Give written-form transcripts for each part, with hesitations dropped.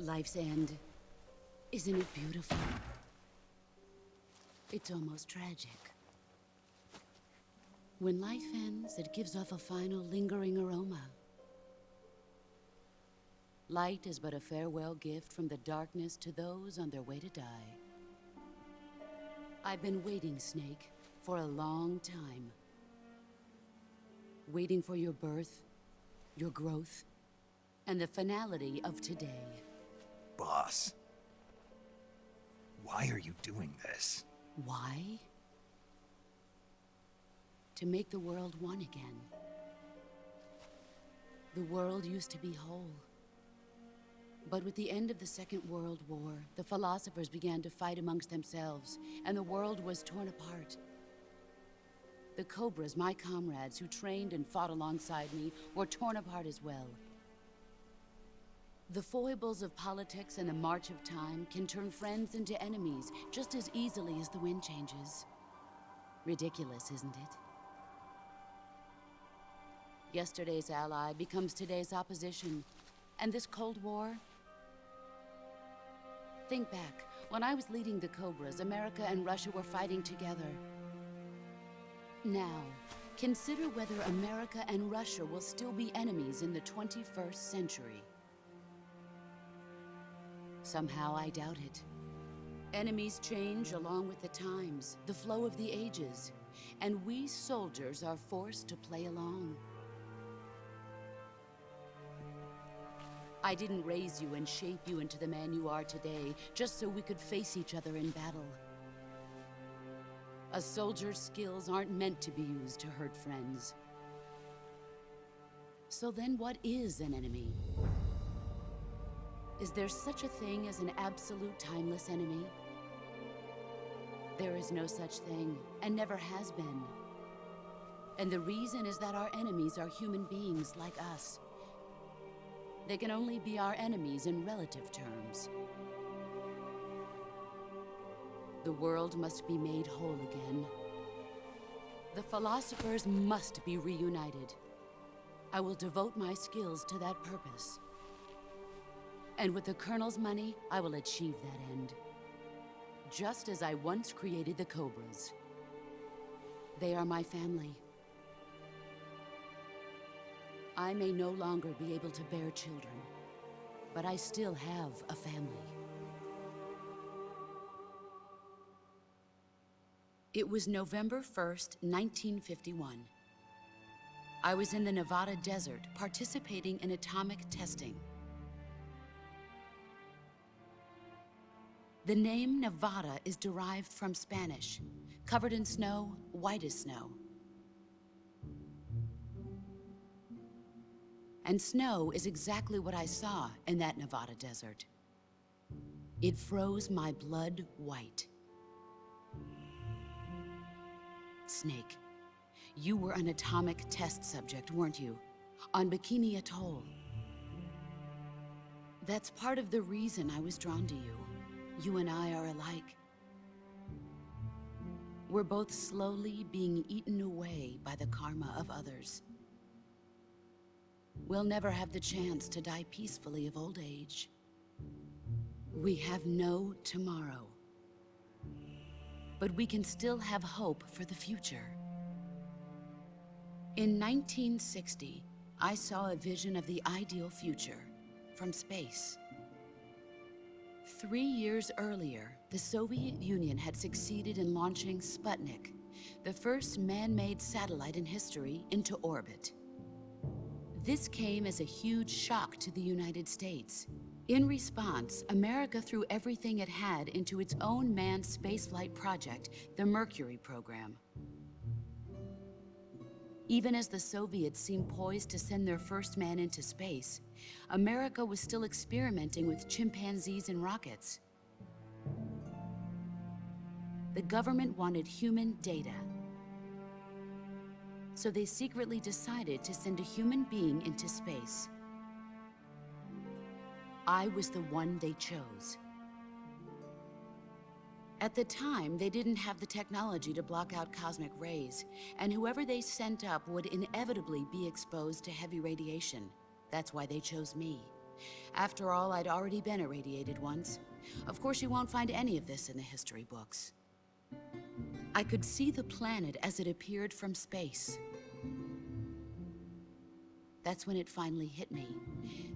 Life's end. Isn't it beautiful? It's almost tragic. When life ends, it gives off a final lingering aroma. Light is but a farewell gift from the darkness to those on their way to die. I've been waiting, Snake, for a long time. Waiting for your birth, your growth, and the finality of today. Boss, why are you doing this? Why? To make the world one again. The world used to be whole. But with the end of the Second World War, the philosophers began to fight amongst themselves, and the world was torn apart. The Cobras, my comrades who trained and fought alongside me, were torn apart as well. The foibles of politics and the march of time can turn friends into enemies just as easily as the wind changes. Ridiculous, isn't it? Yesterday's ally becomes today's opposition. And this Cold War? Think back. When I was leading the Cobras, America and Russia were fighting together. Now, consider whether America and Russia will still be enemies in the 21st century. Somehow I doubt it. Enemies change along with the times, the flow of the ages, and we soldiers are forced to play along. I didn't raise you and shape you into the man you are today just so we could face each other in battle. A soldier's skills aren't meant to be used to hurt friends. So then what is an enemy? Is there such a thing as an absolute timeless enemy? There is no such thing, and never has been. And the reason is that our enemies are human beings like us. They can only be our enemies in relative terms. The world must be made whole again. The philosophers must be reunited. I will devote my skills to that purpose. And with the Colonel's money, I will achieve that end. Just as I once created the Cobras. They are my family. I may no longer be able to bear children, but I still have a family. It was November 1st, 1951. I was in the Nevada desert participating in atomic testing. The name Nevada is derived from Spanish, covered in snow, white as snow. And snow is exactly what I saw in that Nevada desert. It froze my blood white. Snake, you were an atomic test subject, weren't you? On Bikini Atoll. That's part of the reason I was drawn to you. You and I are alike. We're both slowly being eaten away by the karma of others. We'll never have the chance to die peacefully of old age. We have no tomorrow. But we can still have hope for the future. In 1960, I saw a vision of the ideal future from space. 3 years earlier, the Soviet Union had succeeded in launching Sputnik, the first man-made satellite in history, into orbit. This came as a huge shock to the United States. In response, America threw everything it had into its own manned spaceflight project, the Mercury program. Even as the Soviets seemed poised to send their first man into space, America was still experimenting with chimpanzees and rockets. The government wanted human data. So they secretly decided to send a human being into space. I was the one they chose. At the time, they didn't have the technology to block out cosmic rays, and whoever they sent up would inevitably be exposed to heavy radiation. That's why they chose me. After all, I'd already been irradiated once. Of course, you won't find any of this in the history books. I could see the planet as it appeared from space. That's when it finally hit me.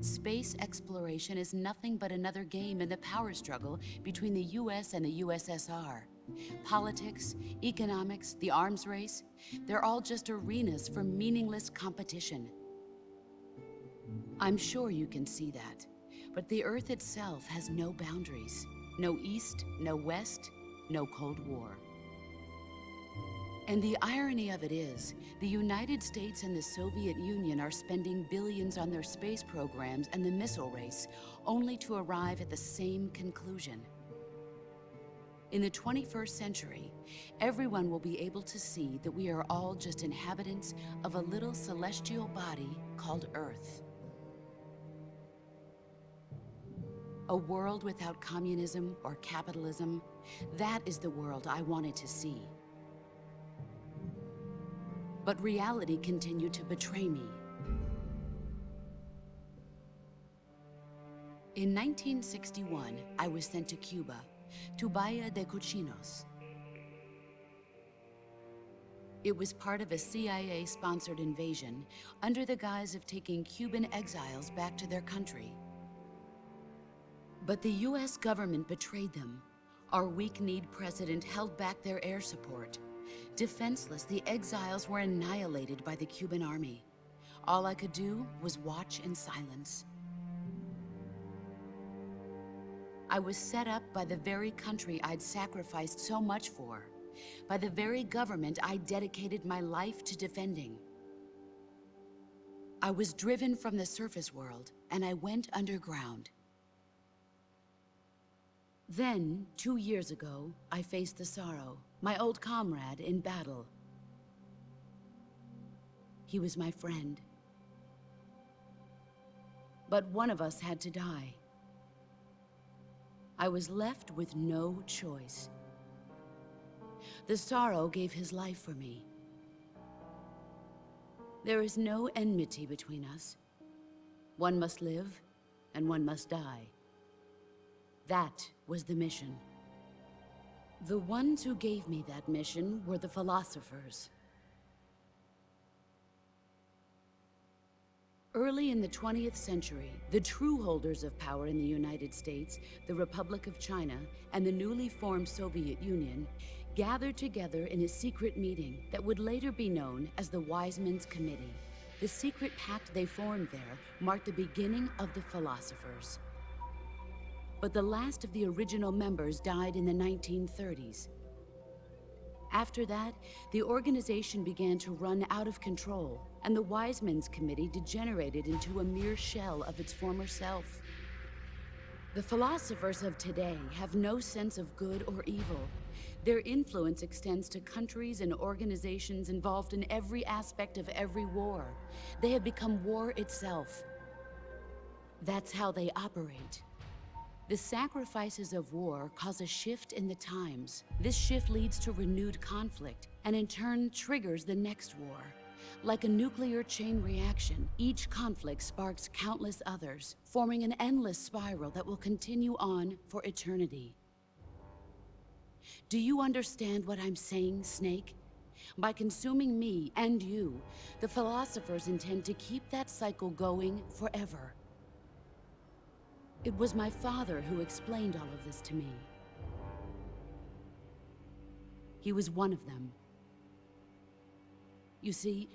Space exploration is nothing but another game in the power struggle between the US and the USSR. Politics, economics, the arms race, they're all just arenas for meaningless competition. I'm sure you can see that, but the Earth itself has no boundaries. No East, no West, no Cold War. And the irony of it is, the United States and the Soviet Union are spending billions on their space programs and the missile race, only to arrive at the same conclusion. In the 21st century, everyone will be able to see that we are all just inhabitants of a little celestial body called Earth. A world without communism or capitalism, that is the world I wanted to see. But reality continued to betray me. In 1961, I was sent to Cuba, to Bahia de Cochinos. It was part of a CIA-sponsored invasion under the guise of taking Cuban exiles back to their country. But the US government betrayed them. Our weak-kneed president held back their air support. Defenseless, the exiles were annihilated by the Cuban army. All I could do was watch in silence. I was set up by the very country I'd sacrificed so much for, by the very government I dedicated my life to defending. I was driven from the surface world, and I went underground. Then, 2 years ago, I faced the sorrow, my old comrade in battle. He was my friend. But one of us had to die. I was left with no choice. The sorrow gave his life for me. There is no enmity between us. One must live, and one must die. That was the mission. The ones who gave me that mission were the philosophers. Early in the 20th century, the true holders of power in the United States, the Republic of China, and the newly formed Soviet Union gathered together in a secret meeting that would later be known as the Wise Men's Committee. The secret pact they formed there marked the beginning of the philosophers. But the last of the original members died in the 1930s. After that, the organization began to run out of control, and the Wise Men's Committee degenerated into a mere shell of its former self. The philosophers of today have no sense of good or evil. Their influence extends to countries and organizations involved in every aspect of every war. They have become war itself. That's how they operate. The sacrifices of war cause a shift in the times. This shift leads to renewed conflict, and in turn triggers the next war. Like a nuclear chain reaction, each conflict sparks countless others, forming an endless spiral that will continue on for eternity. Do you understand what I'm saying, Snake? By consuming me and you, the philosophers intend to keep that cycle going forever. It was my father who explained all of this to me. He was one of them. You see,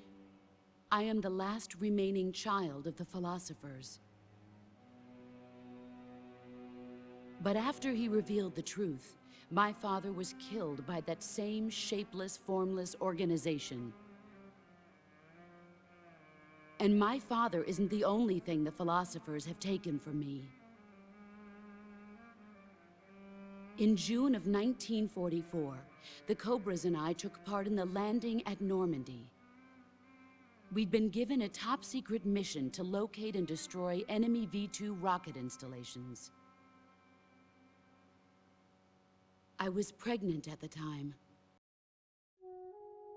I am the last remaining child of the philosophers. But after he revealed the truth, my father was killed by that same shapeless, formless organization. And my father isn't the only thing the philosophers have taken from me. In June of 1944, the Cobras and I took part in the landing at Normandy. We'd been given a top-secret mission to locate and destroy enemy V-2 rocket installations. I was pregnant at the time.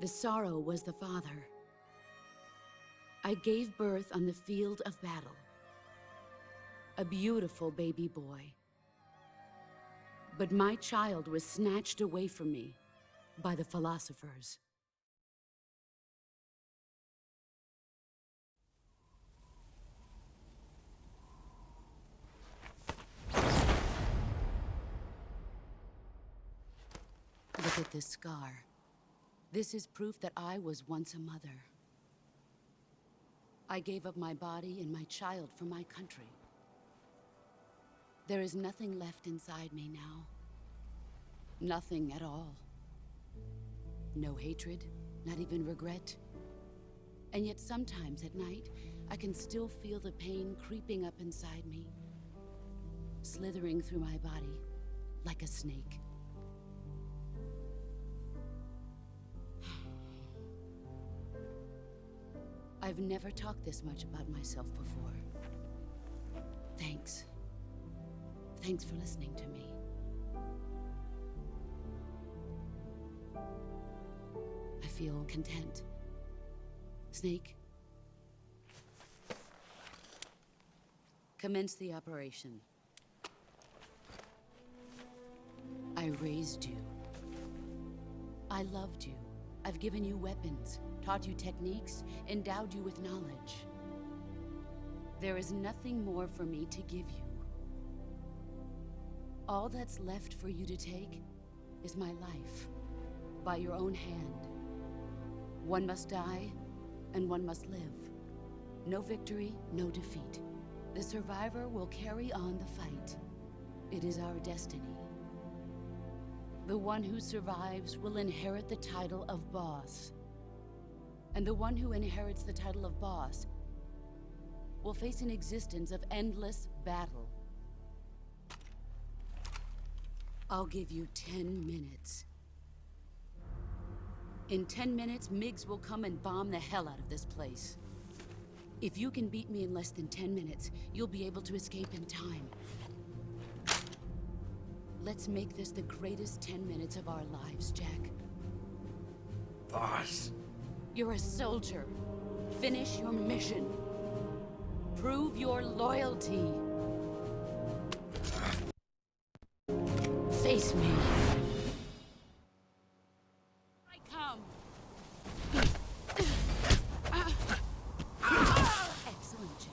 The sorrow was the father. I gave birth on the field of battle. a beautiful baby boy. But my child was snatched away from me by the philosophers. Look at this scar. This is proof that I was once a mother. I gave up my body and my child for my country. There is nothing left inside me now. Nothing at all. No hatred, not even regret. And yet sometimes at night, I can still feel the pain creeping up inside me, slithering through my body like a snake. I've never talked this much about myself before. Thanks. Thanks for listening to me. I feel content. Snake, commence the operation. I raised you. I loved you. I've given you weapons, taught you techniques, endowed you with knowledge. There is nothing more for me to give you. All that's left for you to take is my life, by your own hand. One must die, and one must live. No victory, no defeat. The survivor will carry on the fight. It is our destiny. The one who survives will inherit the title of boss. And the one who inherits the title of boss will face an existence of endless battle. I'll give you 10 minutes. In 10 minutes, MiGs will come and bomb the hell out of this place. If you can beat me in less than 10 minutes, you'll be able to escape in time. Let's make this the greatest 10 minutes of our lives, Jack. Boss. You're a soldier. Finish your mission. Prove your loyalty. Face me. I come. Excellent, Jack.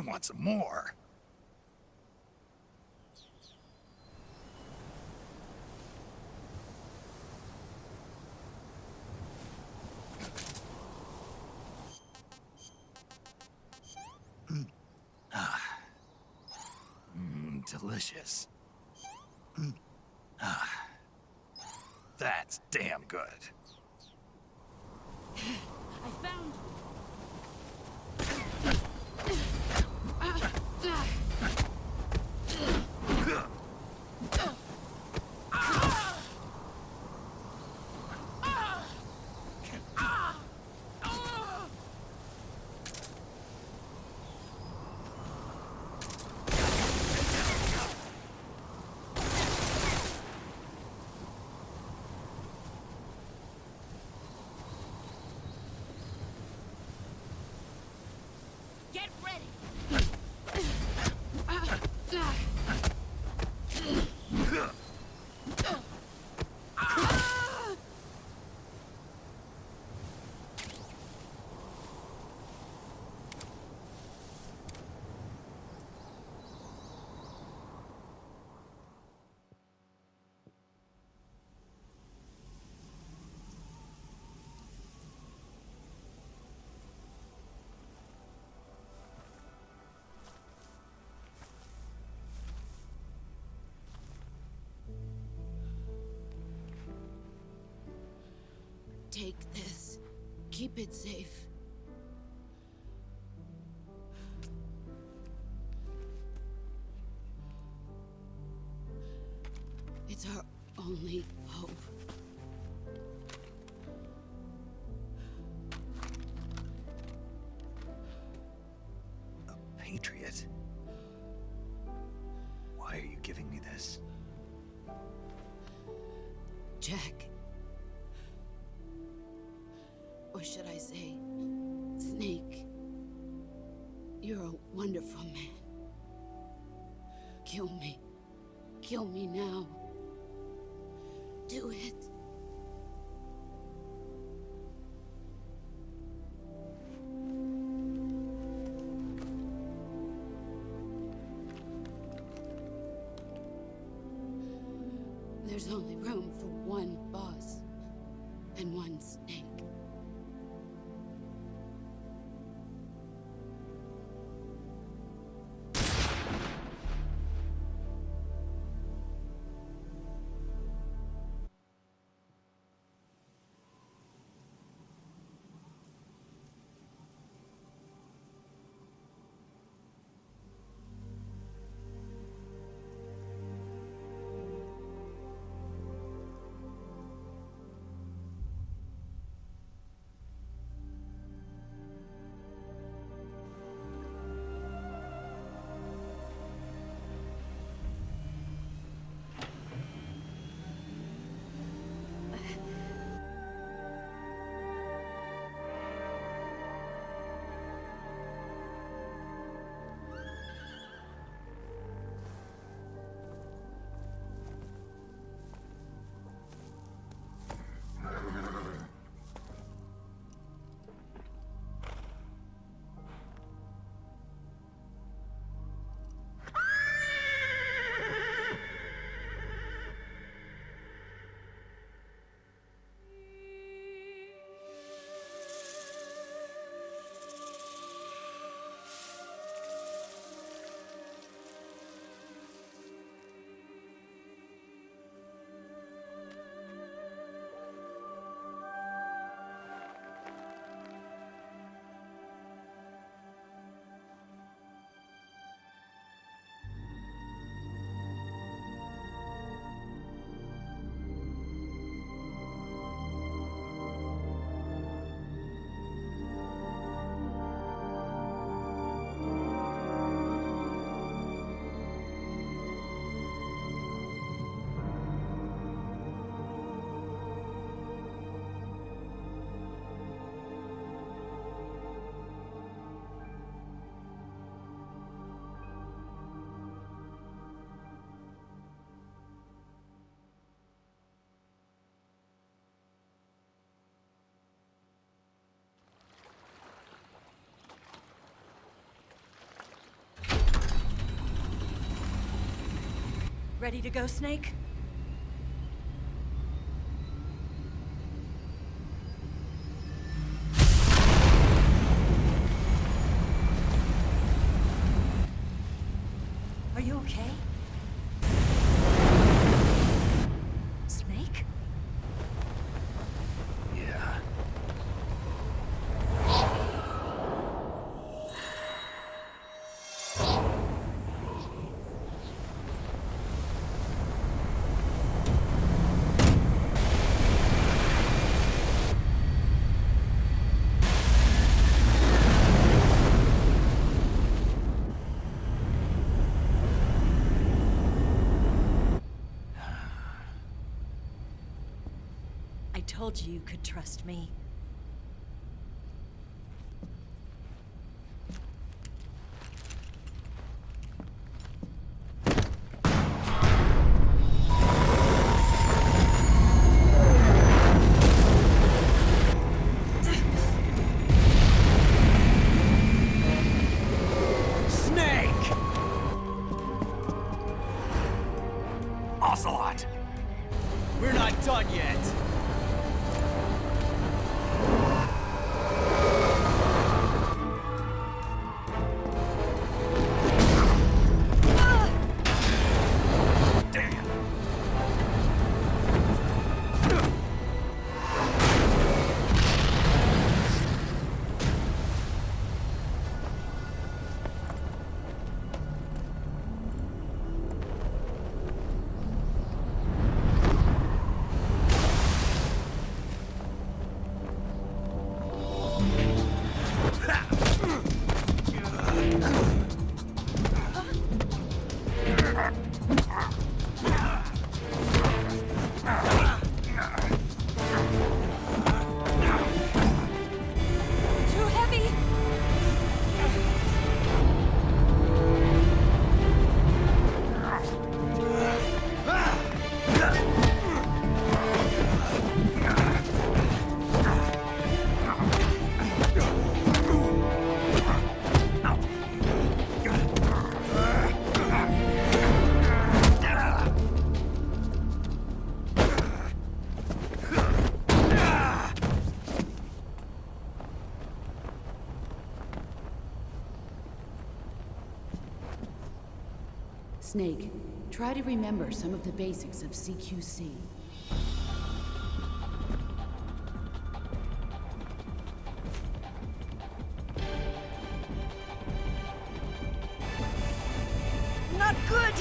want some more. Delicious. That's damn good. I found you. Get ready! Take this. Keep it safe. It's our only hope. A patriot? Why are you giving me this? Jack. Or should I say, Snake? You're a wonderful man. Kill me. Kill me now. Do it. There's only room for one boss and one snake. Ready to go, Snake? Are you okay? Snake? Yeah. I told you you could trust me. Snake! Ocelot! We're not done yet. Damn! Too heavy! Snake, try to remember some of the basics of CQC. Not good!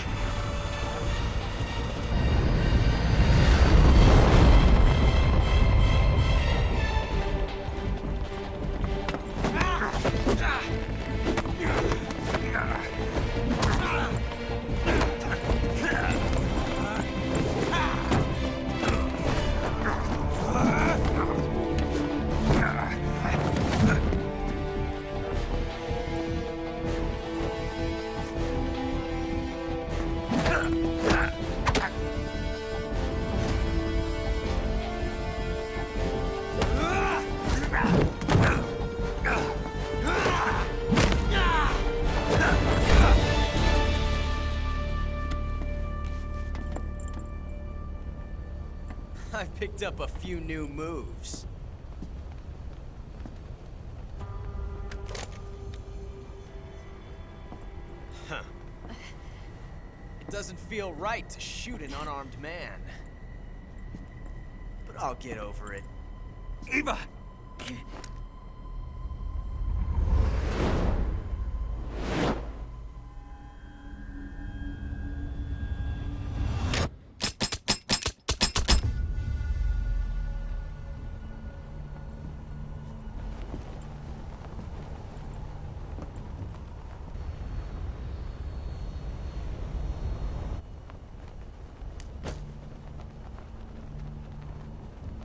I've picked up a few new moves. Huh. It doesn't feel right to shoot an unarmed man. But I'll get over it. Eva!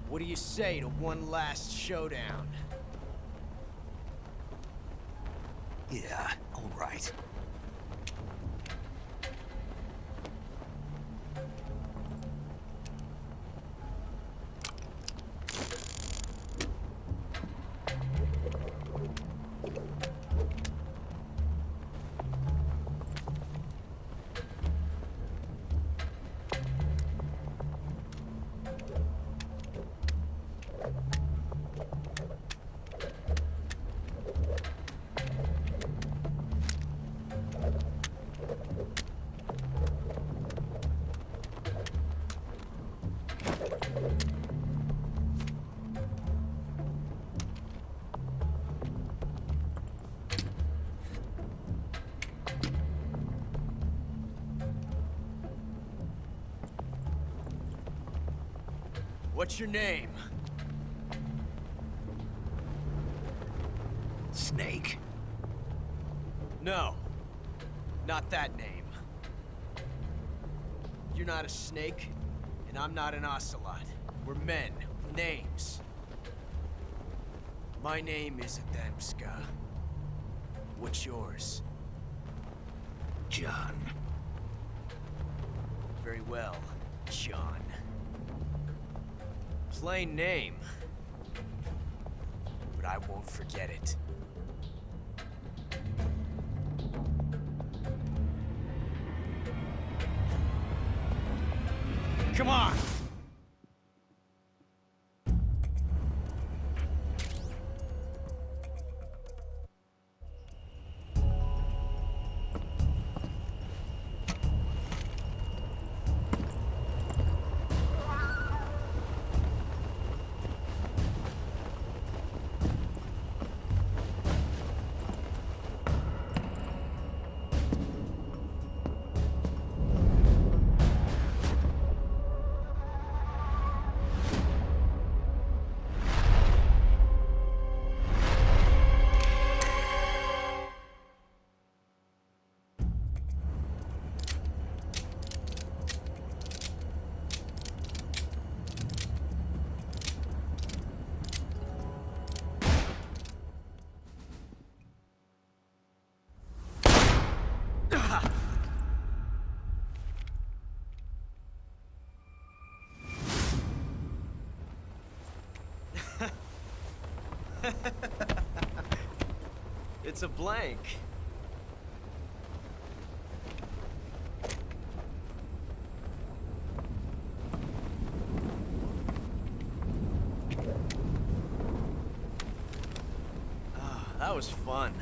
What do you say to one last showdown? Yeah, all right. What's your name? Snake. No. Not that name. You're not a snake, and I'm not an ocelot. We're men with names. My name is Adamska. What's yours? John. Very well, John. Plain name. But I won't forget it. Come on! It's a blank. That was fun.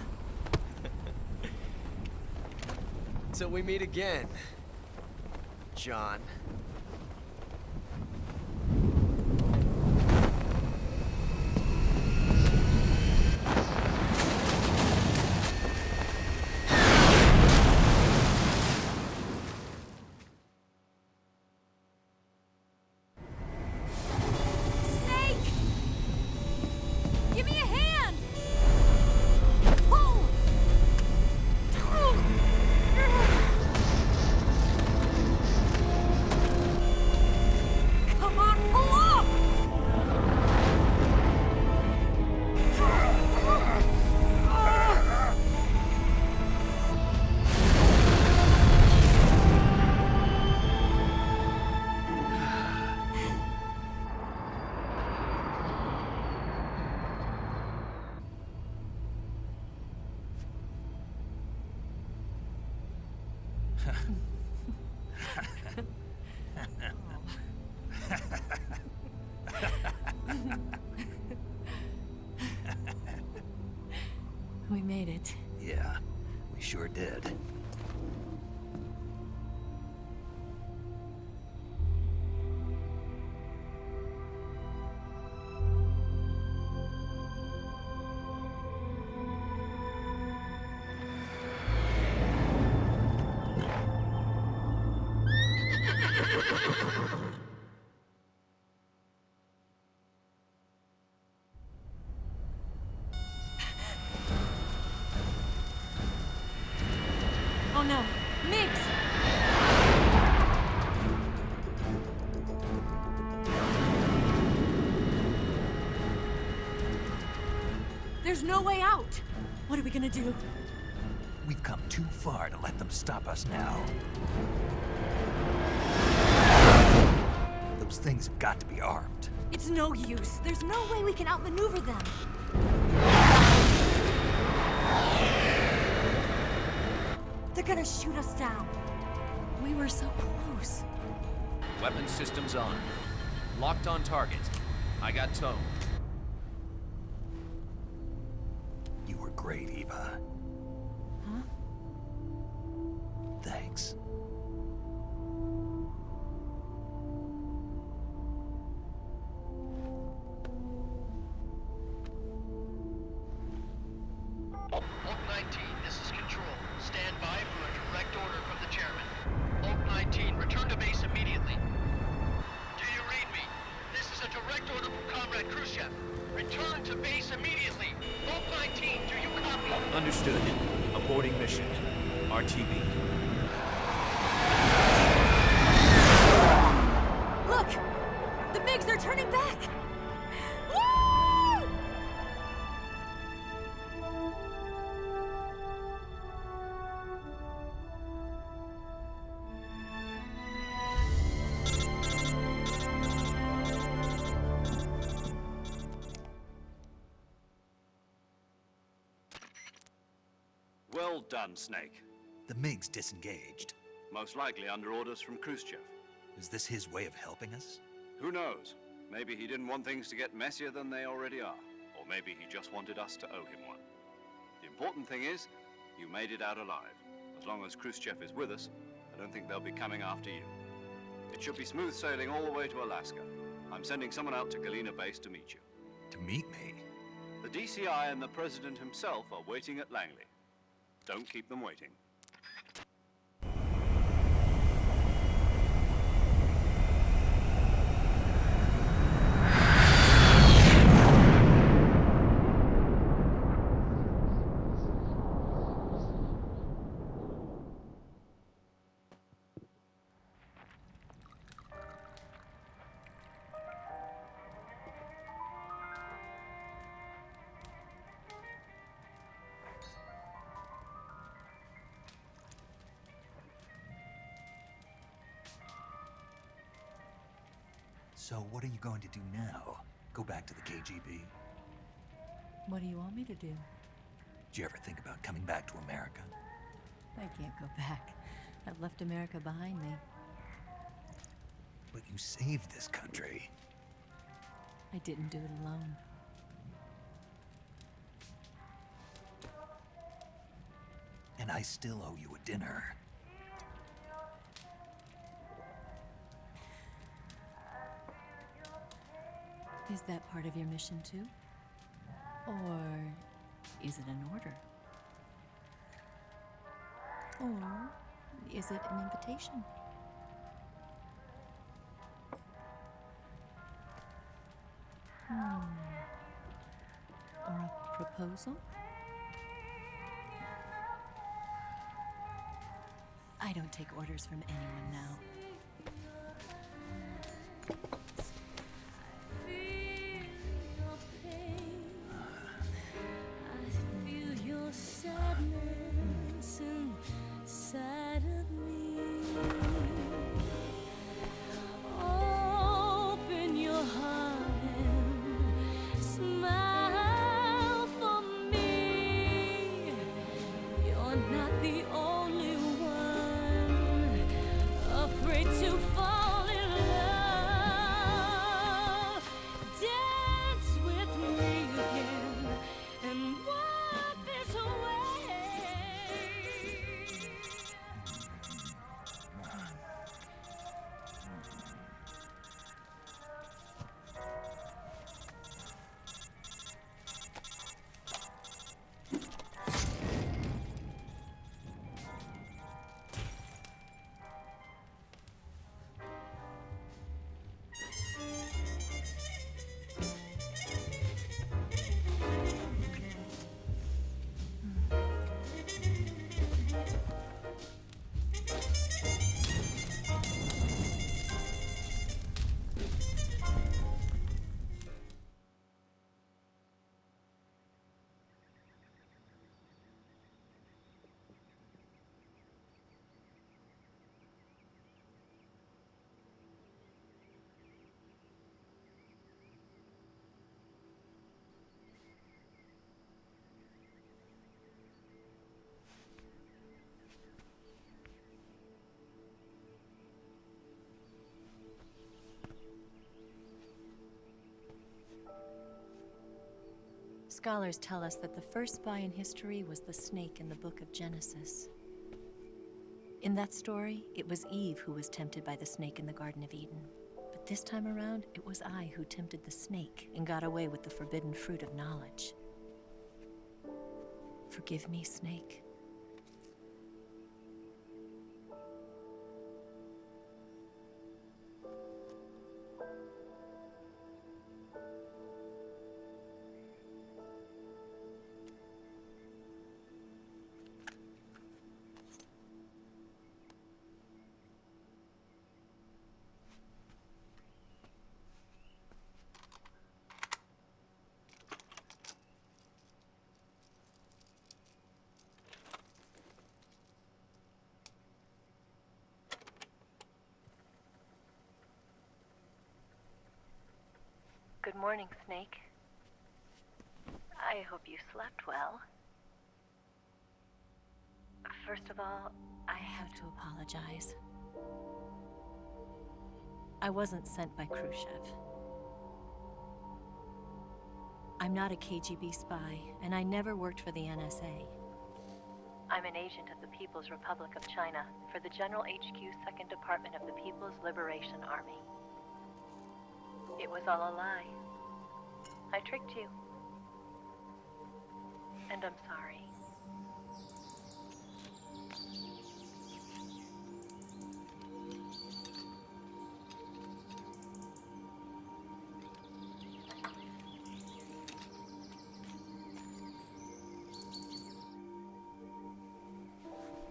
Till we meet again, John. We made it. Yeah, we sure did. Oh no, Mix! There's no way out! What are we gonna do? We've come too far to let them stop us now. Those things have got to be armed. It's no use. There's no way we can outmaneuver them. They're gonna shoot us down. We were so close. Weapon systems on. Locked on target. I got towed. You were great, Eva. Huh? Thanks. Oak 19, this is Control. Stand by for a direct order from the chairman. Oak 19, return to base immediately. Do you read me? This is a got Khrushchev. Return to base immediately. Vault 19, do you copy? Understood. Aborting mission. RTB. Look! The MiGs, they're turning back! Woo! Well done, Snake. The MiGs disengaged. Most likely under orders from Khrushchev. Is this his way of helping us? Who knows? Maybe he didn't want things to get messier than they already are. Or maybe he just wanted us to owe him one. The important thing is, you made it out alive. As long as Khrushchev is with us, I don't think they'll be coming after you. It should be smooth sailing all the way to Alaska. I'm sending someone out to Galena Base to meet you. To meet me? The DCI and the President himself are waiting at Langley. Don't keep them waiting. So what are you going to do now? Go back to the KGB? What do you want me to do? Did you ever think about coming back to America? I can't go back. I've left America behind me. But you saved this country. I didn't do it alone. And I still owe you a dinner. Is that part of your mission too? Or is it an order? Or is it an invitation? Or a proposal? I don't take orders from anyone now. Scholars tell us that the first spy in history was the snake in the book of Genesis. In that story, it was Eve who was tempted by the snake in the Garden of Eden. But this time around, it was I who tempted the snake and got away with the forbidden fruit of knowledge. Forgive me, Snake. Good morning, Snake. I hope you slept well. First of all, I have to apologize. I wasn't sent by Khrushchev. I'm not a KGB spy, and I never worked for the NSA. I'm an agent of the People's Republic of China for the General HQ 2nd Department of the People's Liberation Army. It was all a lie. I tricked you. And I'm sorry.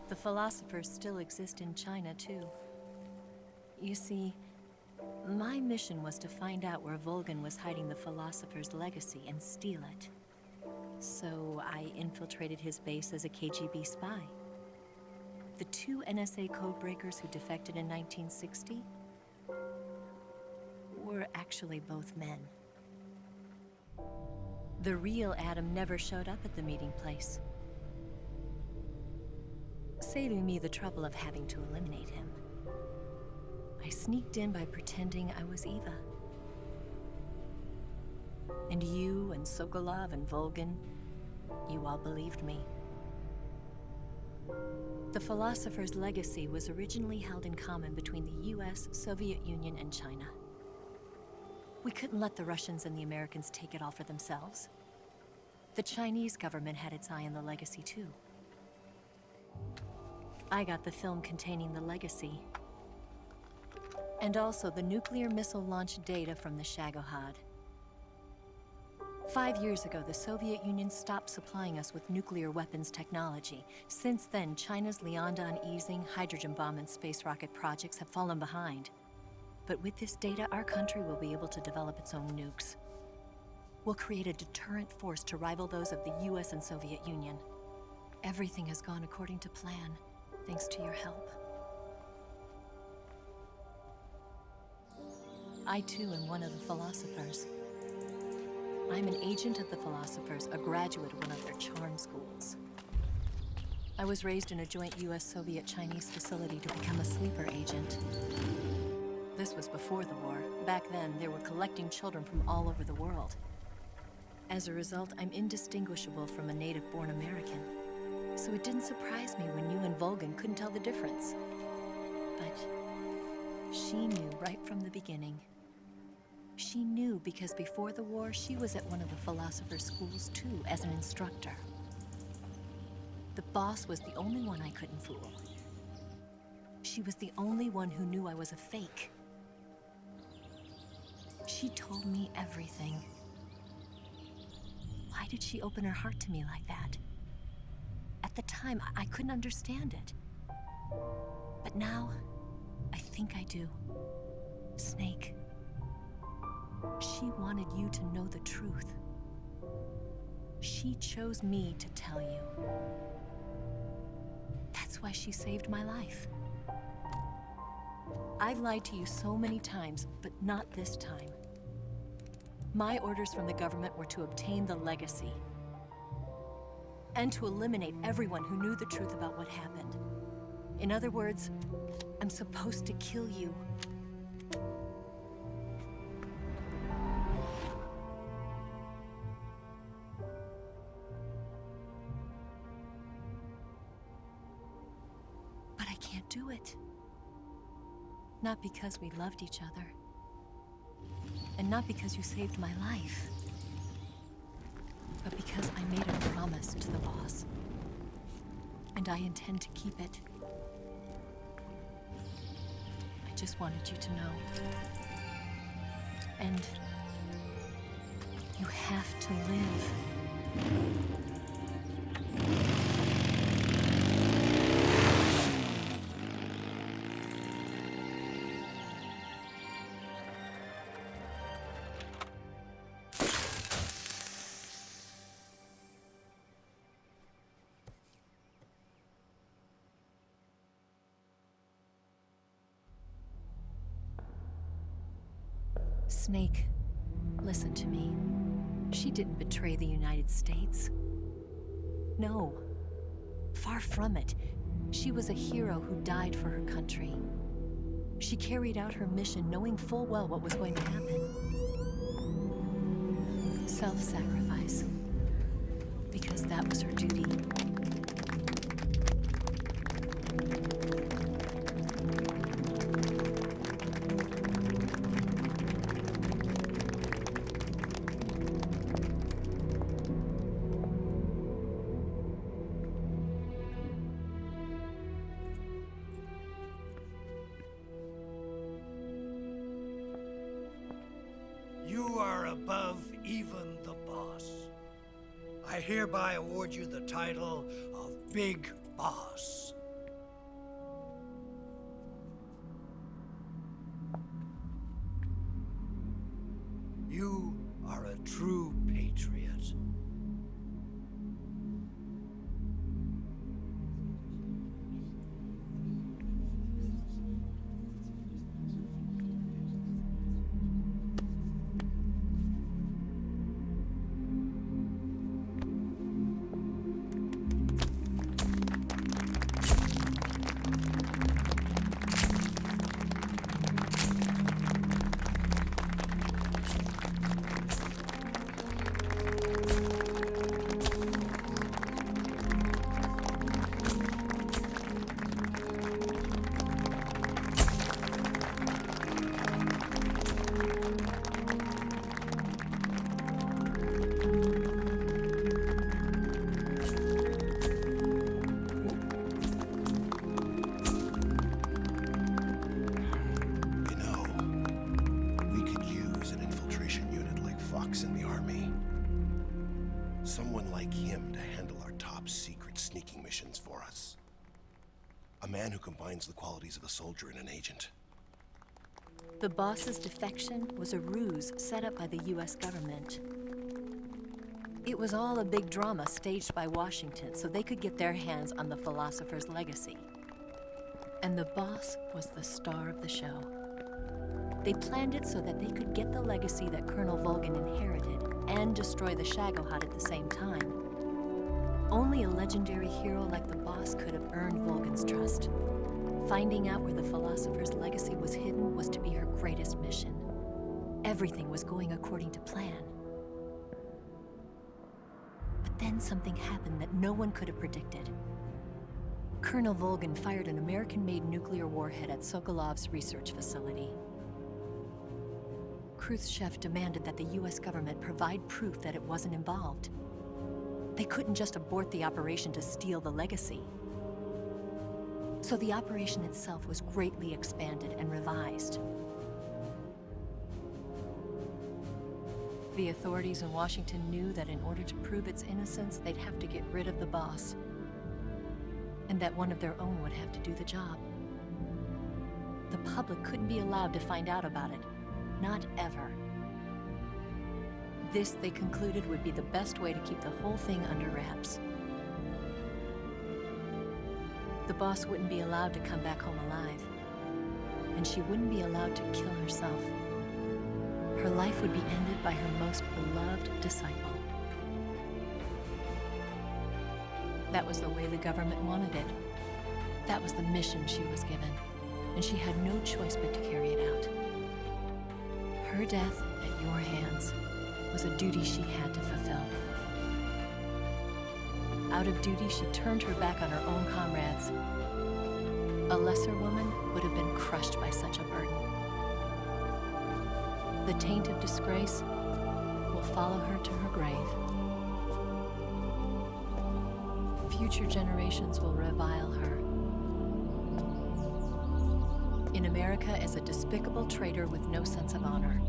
The philosophers still exist in China, too. You see, my mission was to find out where Volgin was hiding the philosopher's legacy and steal it. So I infiltrated his base as a KGB spy. The 2 NSA codebreakers who defected in 1960 were actually both men. The real Adam never showed up at the meeting place, saving me the trouble of having to eliminate him. I sneaked in by pretending I was Eva. And you and Sokolov and Volgin, you all believed me. The philosopher's legacy was originally held in common between the US, Soviet Union, and China. We couldn't let the Russians and the Americans take it all for themselves. The Chinese government had its eye on the legacy, too. I got the film containing the legacy, and also the nuclear missile launch data from the Shagohod. 5 years ago, the Soviet Union stopped supplying us with nuclear weapons technology. Since then, China's Liaodong easing, hydrogen bomb, and space rocket projects have fallen behind. But with this data, our country will be able to develop its own nukes. We'll create a deterrent force to rival those of the US and Soviet Union. Everything has gone according to plan, thanks to your help. I too am one of the philosophers. I'm an agent of the philosophers, a graduate of one of their charm schools. I was raised in a joint US-Soviet-Chinese facility to become a sleeper agent. This was before the war. Back then, they were collecting children from all over the world. As a result, I'm indistinguishable from a native-born American. So it didn't surprise me when you and Volgin couldn't tell the difference. But she knew right from the beginning. She knew because before the war, she was at one of the philosopher's schools too, as an instructor. The boss was the only one I couldn't fool. She was the only one who knew I was a fake. She told me everything. Why did she open her heart to me like that? At the time, I couldn't understand it. But now, I think I do. Snake. She wanted you to know the truth. She chose me to tell you. That's why she saved my life. I've lied to you so many times, but not this time. My orders from the government were to obtain the legacy and to eliminate everyone who knew the truth about what happened. In other words, I'm supposed to kill you. But I can't do it. Not because we loved each other. And not because you saved my life. But because I made a promise to the boss. And I intend to keep it. I just wanted you to know. And you have to live. Snake, Listen to me. She didn't betray the United States. No. Far from it. She was a hero who died for her country. She carried out her mission knowing full well what was going to happen. Self-sacrifice. Because that was her duty. You are above even the boss. I hereby award you the title of Big Boss. You are a true patriot. Someone like him to handle our top secret sneaking missions for us. A man who combines the qualities of a soldier and an agent. The boss's defection was a ruse set up by the US government. It was all a big drama staged by Washington so they could get their hands on the philosopher's legacy. And the boss was the star of the show. They planned it so that they could get the legacy that Colonel Volgin inherited and destroy the Shagohod at the same time. Only a legendary hero like the boss could have earned Volgin's trust. Finding out where the philosopher's legacy was hidden was to be her greatest mission. Everything was going according to plan. But then something happened that no one could have predicted. Colonel Volgin fired an American-made nuclear warhead at Sokolov's research facility. Khrushchev demanded that the US government provide proof that it wasn't involved. They couldn't just abort the operation to steal the legacy. So the operation itself was greatly expanded and revised. The authorities in Washington knew that in order to prove its innocence, they'd have to get rid of the boss, and that one of their own would have to do the job. The public couldn't be allowed to find out about it. Not ever. This, they concluded, would be the best way to keep the whole thing under wraps. The boss wouldn't be allowed to come back home alive, and she wouldn't be allowed to kill herself. Her life would be ended by her most beloved disciple. That was the way the government wanted it. That was the mission she was given, and she had no choice but to carry it out. Her death at your hands was a duty she had to fulfill. Out of duty, she turned her back on her own comrades. A lesser woman would have been crushed by such a burden. The taint of disgrace will follow her to her grave. Future generations will revile her. In America as a despicable traitor with no sense of honor.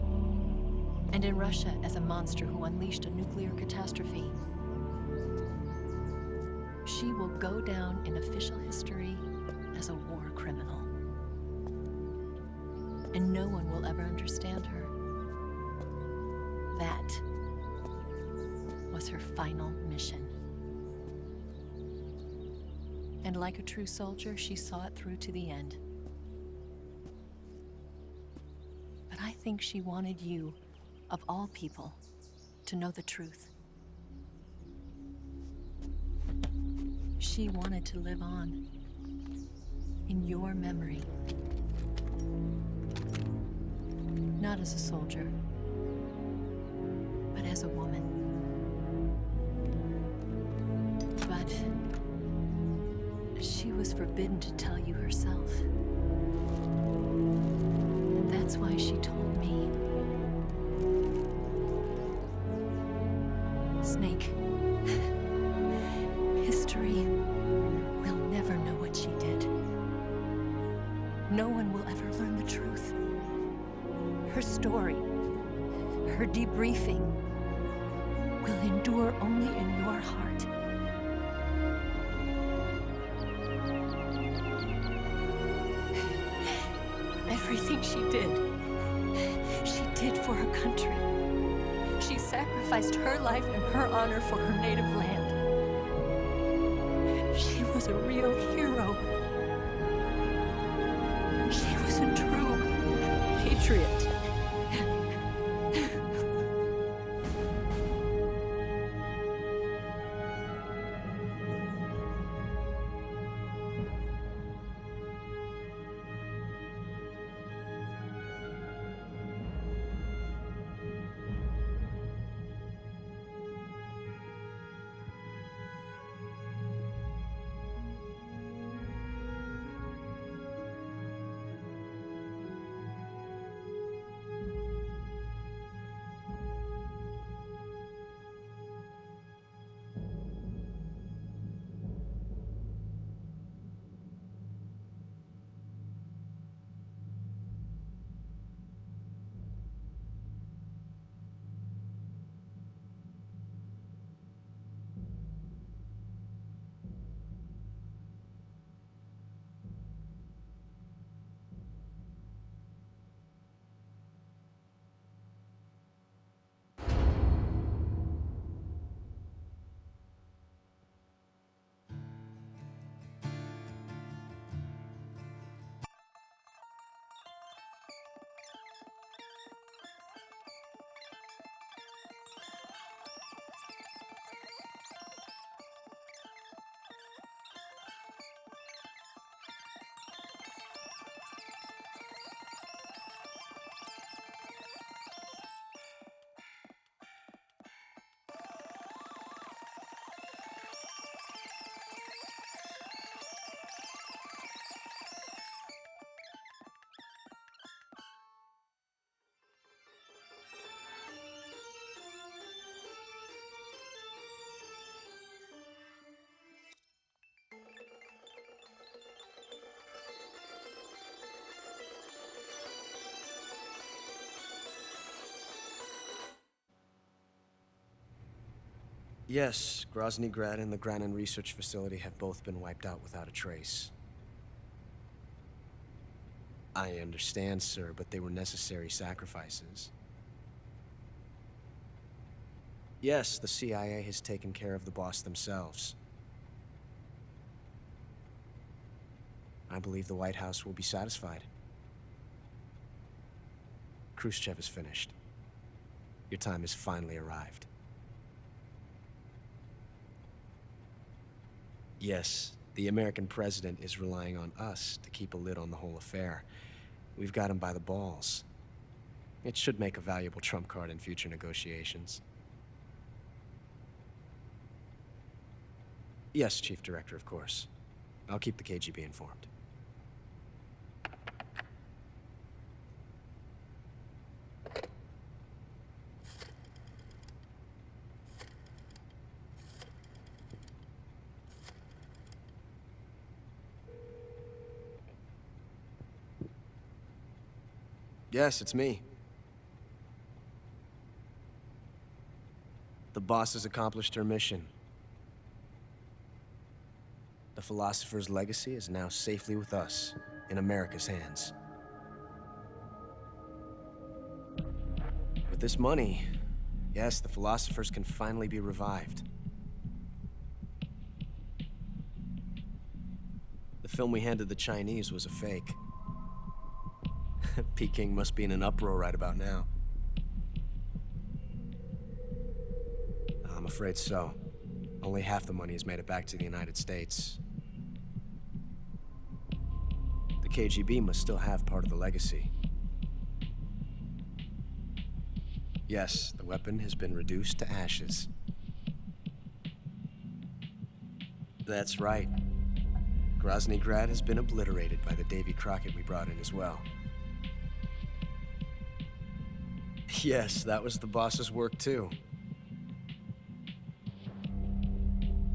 And in Russia as a monster who unleashed a nuclear catastrophe. She will go down in official history as a war criminal. And no one will ever understand her. That was her final mission. And like a true soldier, she saw it through to the end. But I think she wanted you of all people, to know the truth. She wanted to live on, in your memory. Not as a soldier, but as a woman. But she was forbidden to tell you herself. And that's why she told me. Snake, history will never know what she did. No one will ever learn the truth. Her story, her debriefing, will endure only in your heart. Everything she did for her country. She sacrificed her life and her honor for her native land. She was a real hero. She was a true patriot. Yes, Grozny Grad and the Granin Research Facility have both been wiped out without a trace. I understand, sir, but they were necessary sacrifices. Yes, the CIA has taken care of the boss themselves. I believe the White House will be satisfied. Khrushchev is finished. Your time has finally arrived. Yes, the American president is relying on us to keep a lid on the whole affair. We've got him by the balls. It should make a valuable trump card in future negotiations. Yes, Chief Director, of course. I'll keep the KGB informed. Yes, it's me. The boss has accomplished her mission. The philosopher's legacy is now safely with us, in America's hands. With this money, yes, the philosophers can finally be revived. The film we handed the Chinese was a fake. Peking must be in an uproar right about now. afraid so. Only half the money has made it back to the United States. The KGB must still have part of the legacy. Yes, the weapon has been reduced to ashes. That's right. Grozny Grad has been obliterated by the Davy Crockett we brought in as well. Yes, that was the boss's work too.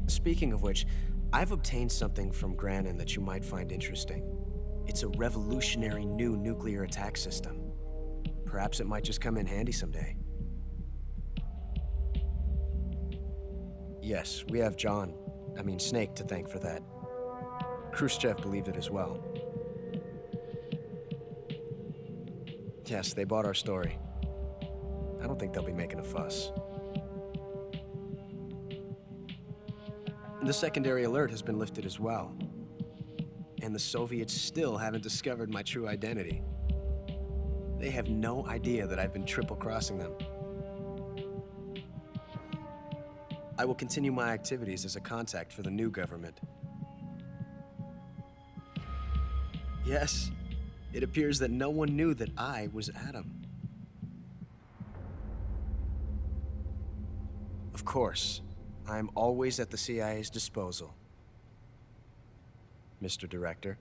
Speaking of which, I've obtained something from Granin that you might find interesting. It's a revolutionary new nuclear attack system. Perhaps it might just come in handy someday. Yes, we have Snake to thank for that. Khrushchev believed it as well. Yes, they bought our story. I don't think they'll be making a fuss. The secondary alert has been lifted as well. And the Soviets still haven't discovered my true identity. They have no idea that I've been triple-crossing them. I will continue my activities as a contact for the new government. Yes, it appears that no one knew that I was Adam. Of course, I am always at the CIA's disposal, Mr. Director.